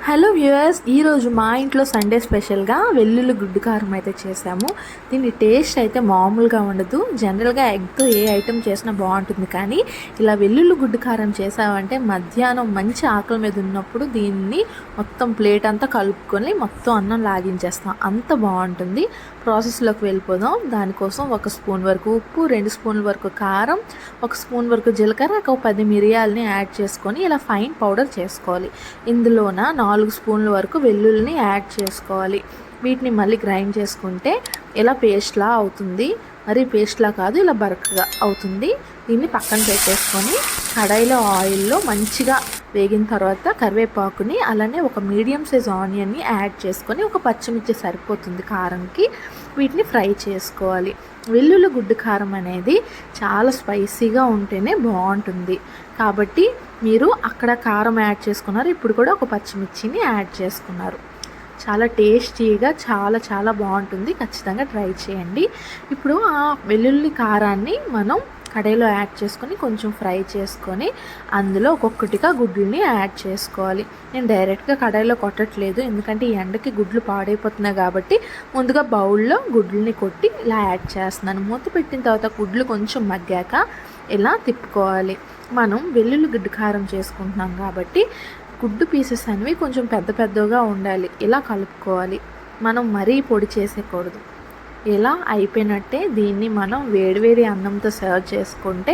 Hello viewers, ఈరోజు మా ఇంట్లో సండే స్పెషల్గా వెల్లుల్లి గుడ్డు కారం అయితే చేసాము. దీని టేస్ట్ అయితే మామూలుగా ఉండదు. జనరల్గా ఎగ్తో ఏ ఐటెం చేసినా బాగుంటుంది, కానీ ఇలా వెల్లుల్లి గుడ్డు కారం చేసామంటే మధ్యాహ్నం మంచి ఆకలి మీద ఉన్నప్పుడు దీన్ని మొత్తం ప్లేట్ అంతా కలుపుకొని మొత్తం అన్నం లాగించేస్తాం, అంత బాగుంటుంది. ప్రాసెస్లోకి వెళ్ళిపోదాం. దానికోసం 1 స్పూన్ వరకు ఉప్పు, 2 స్పూన్ల వరకు కారం, 1 స్పూన్ వరకు జీలకర్ర, ఒక 10 మిరియాలని యాడ్ చేసుకొని ఇలా ఫైన్ పౌడర్ చేసుకోవాలి. ఇందులోన 4 స్పూన్ల వరకు వెల్లుల్లిని యాడ్ చేసుకోవాలి. వీటిని మళ్ళీ గ్రైండ్ చేసుకుంటే ఇలా పేస్ట్లా అవుతుంది. మరి పేస్ట్లా కాదు, ఇలా బరకగా అవుతుంది. దీన్ని పక్కన పెట్టేసుకొని కడాయిలో ఆయిల్లో మంచిగా వేగిన తర్వాత కరివేపాకుని, అలానే ఒక మీడియం సైజ్ ఆనియన్ని యాడ్ చేసుకొని, ఒక పచ్చిమిర్చి సరిపోతుంది కారంకి, వీటిని ఫ్రై చేసుకోవాలి. వెల్లుల్లి గుడ్డు కారం అనేది చాలా స్పైసీగా ఉంటేనే బాగుంటుంది. కాబట్టి మీరు అక్కడ కారం యాడ్ చేసుకున్నారు, ఇప్పుడు కూడా ఒక పచ్చిమిర్చిని యాడ్ చేసుకున్నారు. చాలా టేస్టీగా చాలా బాగుంటుంది. ఖచ్చితంగా ట్రై చేయండి. ఇప్పుడు ఆ వెల్లుల్లి కారాన్ని మనం కడాయిలో యాడ్ చేసుకొని కొంచెం ఫ్రై చేసుకొని అందులో ఒక్కొక్కటిగా గుడ్లని యాడ్ చేసుకోవాలి. నేను డైరెక్ట్గా కడాయిలో కొట్టట్లేదు, ఎందుకంటే ఈ ఎండకి గుడ్లు పాడైపోతున్నాయి కాబట్టి ముందుగా బౌల్లో గుడ్లని కొట్టి ఇలా యాడ్ చేస్తున్నాను. మూత పెట్టిన తర్వాత గుడ్లు కొంచెం మగ్గాక ఇలా తిప్పుకోవాలి. మనం వెల్లుల్లి గుడ్డు కారం చేసుకుంటున్నాం కాబట్టి గుడ్డు పీసెస్ అనేవి కొంచెం పెద్దగా ఉండాలి. ఇలా కలుపుకోవాలి. మనం మరీ పొడి చేసేయకూడదు. ఇలా అయిపోయినట్టే దీన్ని మనం వేడివేడి అన్నంతో సర్వ్ చేసుకుంటే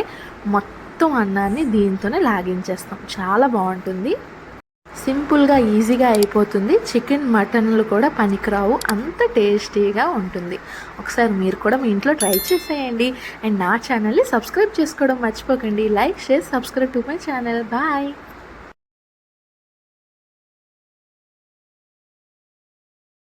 మొత్తం అన్నాన్ని దీంతోనే లాగించేస్తాం. చాలా బాగుంటుంది. సింపుల్గా ఈజీగా అయిపోతుంది. చికెన్ మటన్లు కూడా పనికిరావు, అంత టేస్టీగా ఉంటుంది. ఒకసారి మీరు కూడా మీ ఇంట్లో ట్రై చేసేయండి. అండ్ నా ఛానల్ని సబ్స్క్రైబ్ చేసుకోవడం మర్చిపోకండి. Like, share, subscribe to my channel. Bye.